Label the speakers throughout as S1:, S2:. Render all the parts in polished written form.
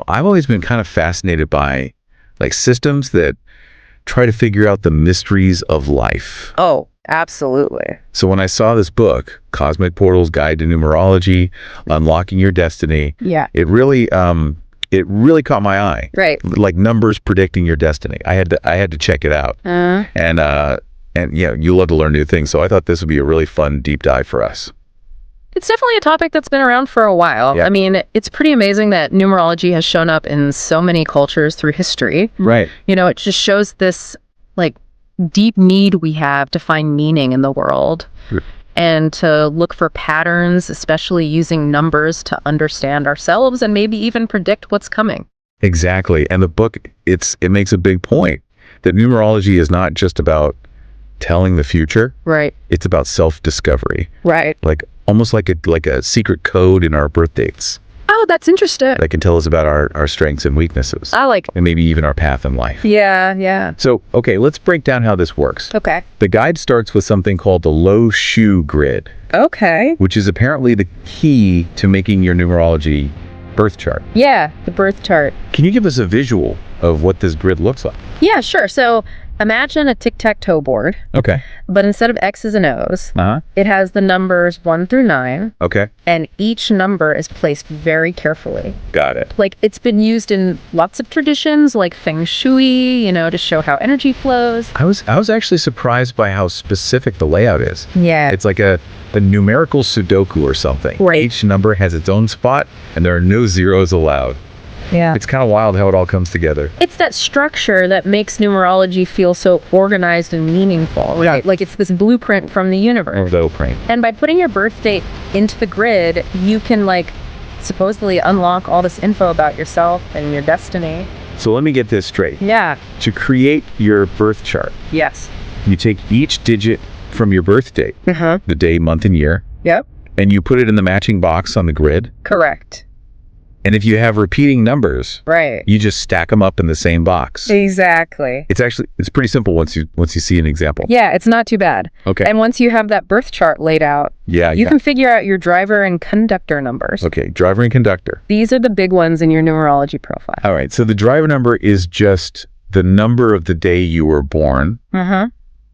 S1: I've always been kind of fascinated by like systems that try to figure out the mysteries of life.
S2: Oh, absolutely.
S1: So when I saw this book, Cosmic Portal's Guide to Numerology, Unlocking Your Destiny,
S2: Yeah.
S1: it really caught my eye.
S2: Right.
S1: Like numbers predicting your destiny. I had to check it out. And you love to learn new things, so I thought this would be a really fun deep dive for us.
S2: It's definitely a topic that's been around for a while.
S1: Yeah.
S2: I mean, it's pretty amazing that numerology has shown up in so many cultures through history.
S1: Right.
S2: It just shows this like deep need we have to find meaning in the world and to look for patterns, especially using numbers to understand ourselves and maybe even predict what's coming.
S1: Exactly. And the book, it makes a big point that numerology is not just about telling the future.
S2: Right.
S1: It's about self-discovery.
S2: Right.
S1: Like almost like a secret code in our birth dates
S2: Oh, that's interesting.
S1: that can tell us about our strengths and weaknesses.
S2: I like.
S1: And maybe even our path in life.
S2: Yeah.
S1: So, okay, let's break down how this works.
S2: Okay.
S1: The guide starts with something called the Lo Shu grid,
S2: Okay.
S1: which is apparently the key to making your numerology birth chart.
S2: Yeah, the birth chart.
S1: Can you give us a visual of what this grid looks like?
S2: Yeah, sure. So imagine a tic-tac-toe board,
S1: Okay.
S2: but instead of X's and O's,
S1: Uh-huh.
S2: it has the numbers 1 through 9,
S1: Okay.
S2: and each number is placed very carefully.
S1: Got it.
S2: Like, it's been used in lots of traditions, like Feng Shui, to show how energy flows.
S1: I was actually surprised by how specific the layout is.
S2: Yeah.
S1: It's like a numerical Sudoku or something.
S2: Right.
S1: Each number has its own spot, and there are no zeros allowed.
S2: Yeah.
S1: It's kind of wild how it all comes together.
S2: It's that structure that makes numerology feel so organized and meaningful, right? Like it's this blueprint from the universe.
S1: Blueprint.
S2: And by putting your birth date into the grid, you can supposedly unlock all this info about yourself and your destiny.
S1: So let me get this straight.
S2: Yeah.
S1: To create your birth chart,
S2: Yes.
S1: you take each digit from your birth date,
S2: Uh-huh.
S1: the day, month, and year,
S2: Yep.
S1: and you put it in the matching box on the grid.
S2: Correct.
S1: And if you have repeating numbers,
S2: Right.
S1: you just stack them up in the same box.
S2: Exactly.
S1: It's pretty simple once you see an example.
S2: Yeah, it's not too bad.
S1: Okay.
S2: And once you have that birth chart laid out,
S1: Yeah.
S2: you can figure out your driver and conductor numbers.
S1: Okay. Driver and conductor.
S2: These are the big ones in your numerology profile.
S1: All right. So the driver number is just the number of the day you were born,
S2: Uh-huh.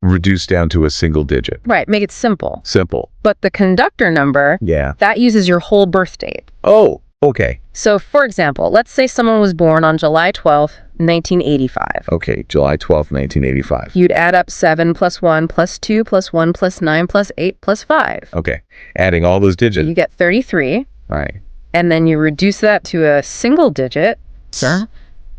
S1: reduced down to a single digit.
S2: Right, make it simple.
S1: Simple.
S2: But the conductor number,
S1: Yeah.
S2: that uses your whole birth date.
S1: Oh, okay.
S2: So, for example, let's say someone was born on July 12th, 1985.
S1: Okay. July 12th, 1985.
S2: You'd add up 7 plus 1 plus 2 plus 1 plus 9 plus 8 plus 5.
S1: Okay. Adding all those digits.
S2: You get 33,
S1: All right.
S2: and then you reduce that to a single digit.
S1: Sir?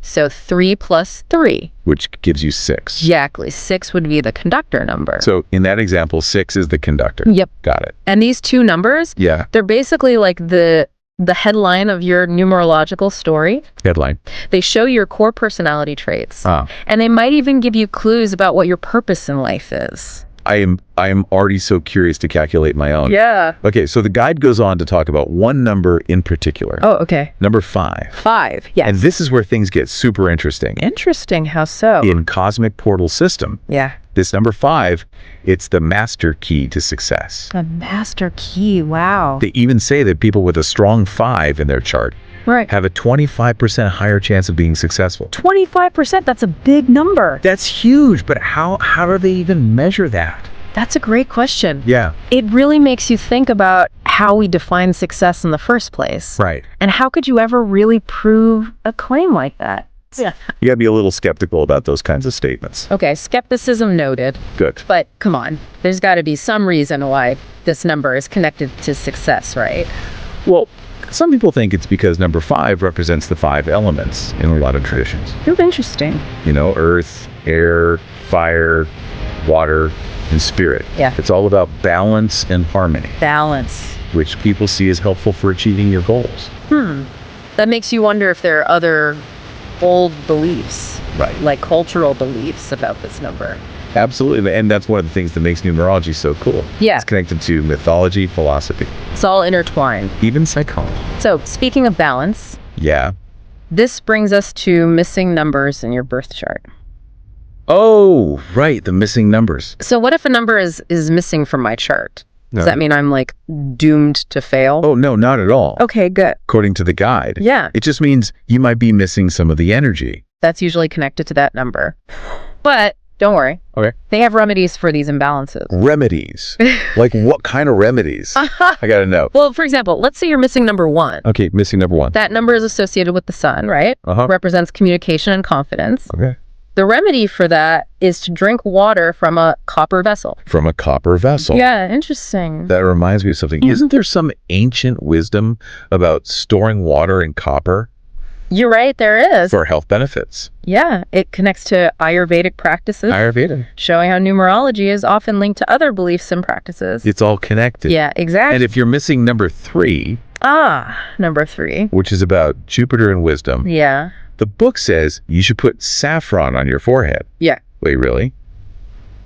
S2: So 3 plus 3.
S1: Which gives you 6.
S2: Exactly. 6 would be the conductor number.
S1: So in that example, 6 is the conductor.
S2: Yep.
S1: Got it.
S2: And these two numbers,
S1: Yeah.
S2: they're basically like the headline of your numerological story.
S1: Headline.
S2: They show your core personality traits.
S1: Ah.
S2: And they might even give you clues about what your purpose in life is.
S1: I am already so curious to calculate my own.
S2: Yeah.
S1: Okay, so the guide goes on to talk about one number in particular.
S2: Oh, okay.
S1: Number 5.
S2: 5. Yes.
S1: And this is where things get super interesting.
S2: Interesting. How so?
S1: In Cosmic Portal system,
S2: Yeah.
S1: this number 5, it's the master key to success.
S2: A master key. Wow.
S1: They even say that people with a strong 5 in their chart
S2: Right.
S1: have a 25% higher chance of being successful.
S2: 25%. That's a big number.
S1: That's huge, but how do they even measure that?
S2: That's a great question.
S1: Yeah.
S2: It really makes you think about how we define success in the first place.
S1: Right.
S2: And how could you ever really prove a claim like that? Yeah.
S1: You got to be a little skeptical about those kinds of statements.
S2: Okay, skepticism noted.
S1: Good.
S2: But come on, there's got to be some reason why this number is connected to success, right?
S1: Well, some people think it's because number 5 represents the 5 elements in a lot of traditions.
S2: It's interesting.
S1: Earth, air, fire, water, and spirit.
S2: Yeah.
S1: It's all about balance and harmony,
S2: Balance.
S1: which people see as helpful for achieving your goals.
S2: That makes you wonder if there are other old beliefs,
S1: Right.
S2: like cultural beliefs about this number.
S1: Absolutely. And that's one of the things that makes numerology so cool.
S2: Yeah.
S1: It's connected to mythology, philosophy,
S2: It's all intertwined.
S1: even psychology.
S2: So, speaking of balance,
S1: Yeah.
S2: this brings us to missing numbers in your birth chart.
S1: Oh, right. The missing numbers.
S2: So what if a number is missing from my chart? Does that mean I'm like doomed to fail?
S1: Oh, no, not at all.
S2: Okay, good.
S1: According to the guide.
S2: Yeah.
S1: It just means you might be missing some of the energy.
S2: That's usually connected to that number. But don't worry.
S1: Okay.
S2: They have remedies for these imbalances.
S1: Remedies. Like what kind of remedies? I gotta know.
S2: Well, for example, let's say you're missing number 1.
S1: Okay, missing number 1.
S2: That number is associated with the sun, right? Represents communication and confidence.
S1: Okay.
S2: The remedy for that is to drink water from a copper vessel.
S1: From a copper vessel.
S2: Yeah, interesting.
S1: That reminds me of something. Isn't there some ancient wisdom about storing water in copper?
S2: You're right, there is.
S1: For health benefits.
S2: Yeah, it connects to Ayurvedic practices.
S1: Ayurveda.
S2: Showing how numerology is often linked to other beliefs and practices.
S1: It's all connected.
S2: Yeah, exactly.
S1: And if you're missing number 3.
S2: Number 3.
S1: Which is about Jupiter and wisdom.
S2: Yeah.
S1: The book says you should put saffron on your forehead.
S2: Yeah.
S1: Wait, really?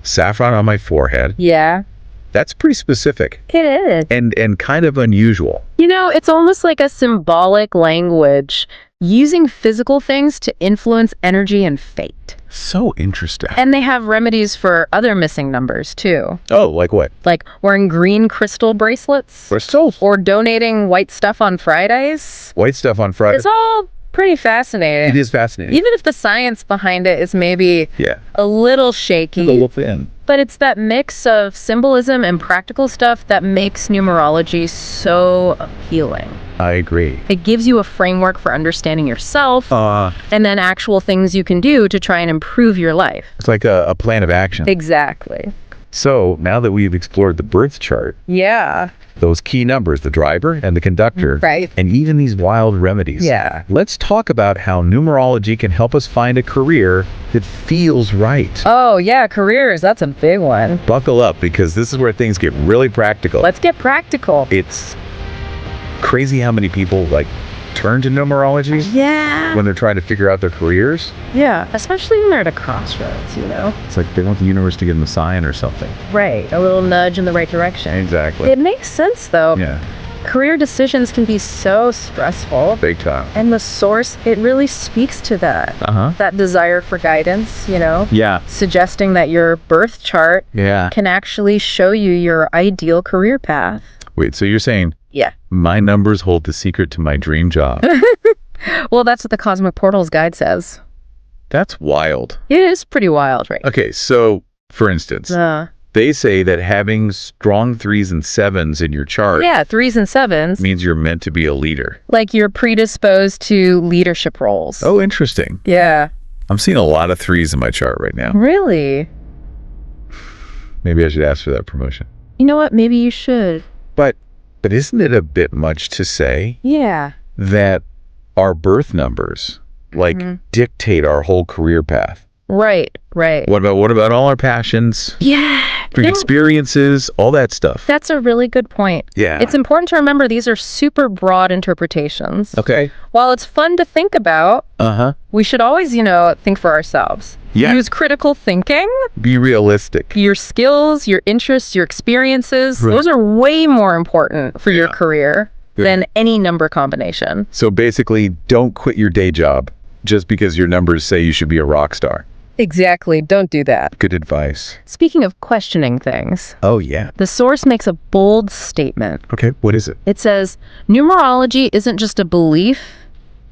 S1: Saffron on my forehead?
S2: Yeah.
S1: That's pretty specific.
S2: It is.
S1: And kind of unusual.
S2: You know, it's almost like a symbolic language, using physical things to influence energy and fate.
S1: So interesting.
S2: And they have remedies for other missing numbers, too.
S1: Oh, like what?
S2: Like wearing green crystal bracelets.
S1: Crystals?
S2: Or donating white stuff on Fridays.
S1: White stuff on Friday.
S2: It's all pretty fascinating.
S1: It is fascinating.
S2: Even if the science behind it is maybe a little shaky.
S1: A little thin.
S2: But it's that mix of symbolism and practical stuff that makes numerology so appealing.
S1: I agree.
S2: It gives you a framework for understanding yourself and then actual things you can do to try and improve your life.
S1: It's like a plan of action.
S2: Exactly.
S1: So now that we've explored the birth chart,
S2: Yeah.
S1: those key numbers, the driver and the conductor,
S2: Right.
S1: and even these wild remedies.
S2: Yeah.
S1: Let's talk about how numerology can help us find a career that feels right.
S2: Oh, yeah, careers. That's a big one.
S1: Buckle up, because this is where things get really practical.
S2: Let's get practical.
S1: It's crazy how many people turn to numerology
S2: Yeah.
S1: when they're trying to figure out their careers.
S2: Yeah. Especially when they're at a crossroads, you know?
S1: It's like they want the universe to give them a sign or something.
S2: Right. A little nudge in the right direction.
S1: Exactly.
S2: It makes sense, though.
S1: Yeah.
S2: Career decisions can be so stressful.
S1: Big time.
S2: And the source, it really speaks to that. That desire for guidance, you know?
S1: Yeah.
S2: Suggesting that your birth chart
S1: Yeah.
S2: can actually show you your ideal career path.
S1: Wait, so you're saying
S2: Yeah.
S1: my numbers hold the secret to my dream job?
S2: Well, that's what the Cosmic Portals guide says.
S1: That's wild.
S2: It is pretty wild, right?
S1: Okay, so for instance, they say that having strong 3s and 7s in your chart
S2: Yeah, 3s and 7s.
S1: means you're meant to be a leader.
S2: Like you're predisposed to leadership roles.
S1: Oh, interesting.
S2: Yeah.
S1: I'm seeing a lot of 3s in my chart right now.
S2: Really?
S1: Maybe I should ask for that promotion.
S2: You know what? Maybe you should.
S1: But isn't it a bit much to say
S2: Yeah.
S1: that our birth numbers dictate our whole career path?
S2: Right, right.
S1: What about all our passions?
S2: Yeah.
S1: Experiences, all that stuff.
S2: That's a really good point.
S1: Yeah.
S2: It's important to remember these are super broad interpretations.
S1: Okay.
S2: While it's fun to think about, we should always, think for ourselves.
S1: Yeah.
S2: Use critical thinking.
S1: Be realistic.
S2: Your skills, your interests, your experiences,
S1: Right.
S2: those are way more important for your career than any number combination.
S1: So basically, don't quit your day job just because your numbers say you should be a rock star.
S2: Exactly. Don't do that.
S1: Good advice.
S2: Speaking of questioning things,
S1: Oh, yeah.
S2: the source makes a bold statement.
S1: Okay, what is it?
S2: It says, numerology isn't just a belief,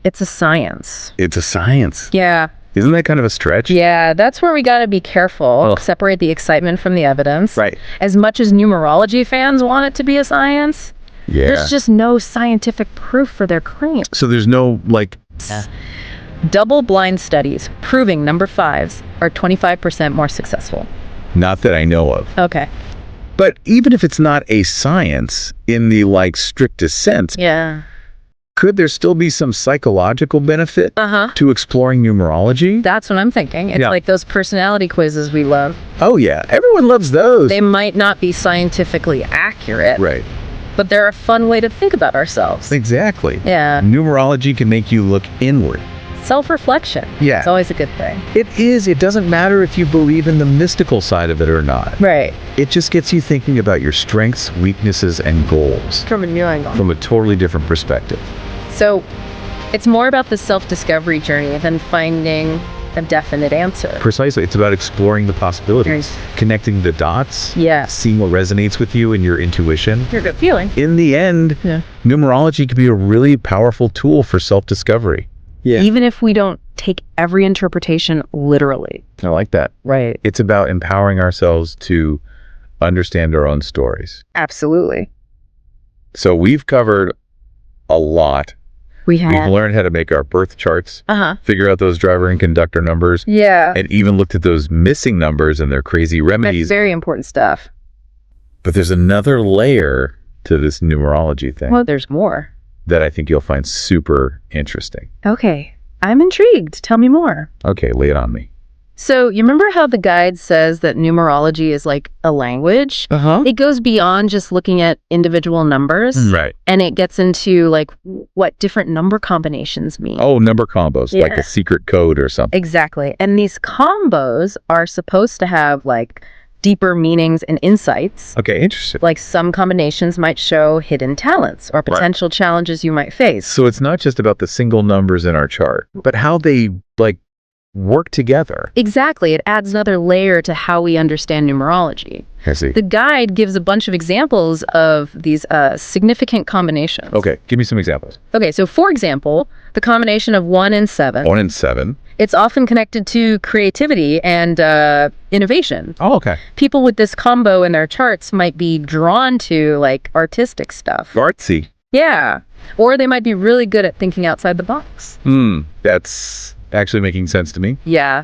S2: it's a science.
S1: It's a science.
S2: Yeah.
S1: Isn't that kind of a stretch?
S2: Yeah, that's where we got to be careful. Separate the excitement from the evidence.
S1: Right.
S2: As much as numerology fans want it to be a science,
S1: Yeah.
S2: there's just no scientific proof for their claims.
S1: So there's no,
S2: Double-blind studies proving number 5s are 25% more successful.
S1: not that I know of.
S2: Okay.
S1: But even if it's not a science in the, strictest sense,
S2: Yeah.
S1: could there still be some psychological benefit to exploring numerology?
S2: That's what I'm thinking. It's like those personality quizzes we love.
S1: Oh, yeah. Everyone loves those.
S2: They might not be scientifically accurate,
S1: Right.
S2: but they're a fun way to think about ourselves.
S1: Exactly.
S2: Yeah.
S1: Numerology can make you look inward.
S2: Self-reflection.
S1: Yeah.
S2: It's always a good thing.
S1: It is. It doesn't matter if you believe in the mystical side of it or not.
S2: Right.
S1: It just gets you thinking about your strengths, weaknesses, and goals
S2: From a new angle.
S1: from a totally different perspective.
S2: So it's more about the self-discovery journey than finding a definite answer.
S1: Precisely. It's about exploring the possibilities, connecting the dots, seeing what resonates with you and your intuition.
S2: Your good feeling.
S1: In the end, numerology can be a really powerful tool for self-discovery. Yeah.
S2: Even if we don't take every interpretation literally.
S1: I like that.
S2: Right.
S1: It's about empowering ourselves to understand our own stories.
S2: Absolutely.
S1: So we've covered a lot. We've learned how to make our birth charts, figure out those driver and conductor numbers, and even looked at those missing numbers and their crazy remedies.
S2: That's very important stuff.
S1: But there's another layer to this numerology thing.
S2: Well, there's more.
S1: That I think you'll find super interesting.
S2: Okay. I'm intrigued. Tell me more.
S1: Okay, lay it on me.
S2: So you remember how the guide says that numerology is like a language? It goes beyond just looking at individual numbers.
S1: Right.
S2: And it gets into like what different number combinations mean.
S1: Oh, number combos, like a secret code or something.
S2: Exactly. And these combos are supposed to have like deeper meanings and insights.
S1: Okay, interesting.
S2: Like some combinations might show hidden talents or potential challenges you might face.
S1: So it's not just about the single numbers in our chart, but how they like work together.
S2: Exactly. It adds another layer to how we understand numerology.
S1: I see.
S2: The guide gives a bunch of examples of these significant combinations.
S1: Okay, give me some examples.
S2: Okay, so for example, the combination of 1 and 7.
S1: 1 and 7.
S2: It's often connected to creativity and innovation.
S1: Oh, okay.
S2: People with this combo in their charts might be drawn to like artistic stuff.
S1: Artsy.
S2: Yeah. Or they might be really good at thinking outside the box.
S1: That's actually making sense to me.
S2: Yeah.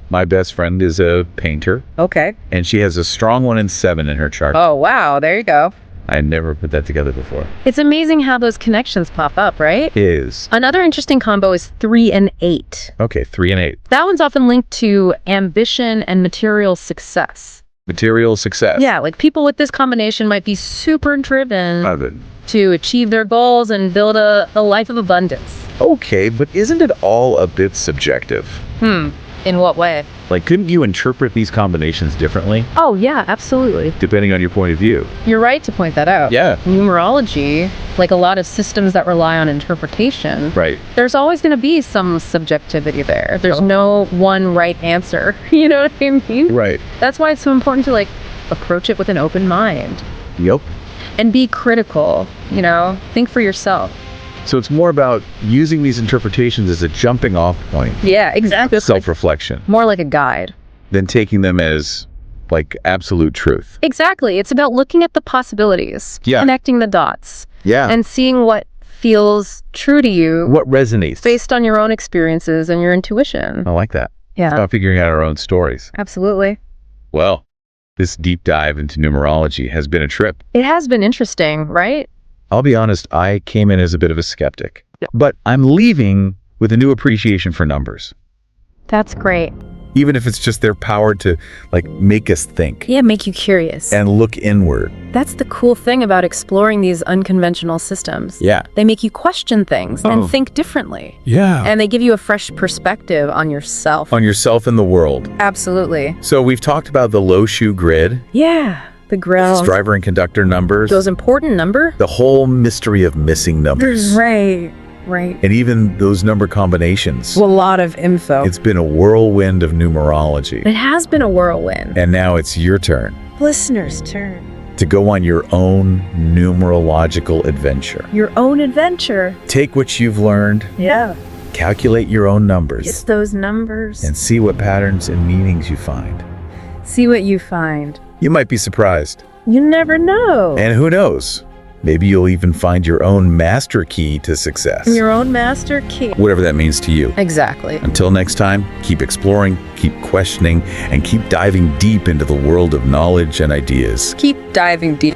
S1: My best friend is a painter.
S2: Okay.
S1: And she has a strong 1 and 7 in her chart.
S2: Oh, wow. There you go.
S1: I never put that together before.
S2: It's amazing how those connections pop up, right?
S1: Is.
S2: Another interesting combo is 3 and 8.
S1: Okay, 3 and 8.
S2: That one's often linked to ambition and material success.
S1: Material success.
S2: Yeah, like people with this combination might be super driven
S1: Love it.
S2: to achieve their goals and build a life of abundance.
S1: Okay, but isn't it all a bit subjective?
S2: In what way?
S1: Like, couldn't you interpret these combinations differently?
S2: Oh, yeah, absolutely.
S1: Depending on your point of view.
S2: You're right to point that out.
S1: Yeah.
S2: Numerology, like a lot of systems that rely on interpretation,
S1: Right.
S2: there's always going to be some subjectivity there. There's no one right answer. You know what I mean?
S1: Right.
S2: That's why it's so important to like approach it with an open mind.
S1: Yep.
S2: And be critical, you know? Think for yourself.
S1: So it's more about using these interpretations as a jumping off point.
S2: Yeah, exactly.
S1: Self-reflection.
S2: More like a guide.
S1: Than taking them as like absolute truth.
S2: Exactly. It's about looking at the possibilities, connecting the dots, and seeing what feels true to you.
S1: What resonates.
S2: Based on your own experiences and your intuition.
S1: I like that.
S2: Yeah.
S1: It's about figuring out our own stories.
S2: Absolutely.
S1: Well, this deep dive into numerology has been a trip.
S2: It has been interesting, right?
S1: I'll be honest, I came in as a bit of a skeptic, but I'm leaving with a new appreciation for numbers.
S2: That's great.
S1: Even if it's just their power to like make us think.
S2: Yeah, make you curious.
S1: And look inward.
S2: That's the cool thing about exploring these unconventional systems.
S1: Yeah.
S2: They make you question things and think differently.
S1: Yeah.
S2: And they give you a fresh perspective on yourself.
S1: On yourself and the world.
S2: Absolutely.
S1: So we've talked about the Lo Shu grid.
S2: Yeah. The ground.
S1: Driver and conductor numbers.
S2: Those important numbers.
S1: The whole mystery of missing numbers.
S2: Right. Right.
S1: And even those number combinations.
S2: Well, a lot of info.
S1: It's been a whirlwind of numerology.
S2: It has been a whirlwind.
S1: And now it's your turn.
S2: Listener's turn.
S1: To go on your own numerological adventure.
S2: Your own adventure.
S1: Take what you've learned.
S2: Yeah.
S1: Calculate your own numbers.
S2: It's those numbers.
S1: And see what patterns and meanings you find.
S2: See what you find.
S1: You might be surprised.
S2: You never know.
S1: And who knows? Maybe you'll even find your own master key to success.
S2: Your own master key.
S1: Whatever that means to you.
S2: Exactly.
S1: Until next time, keep exploring, keep questioning, and keep diving deep into the world of knowledge and ideas.
S2: Keep diving deep.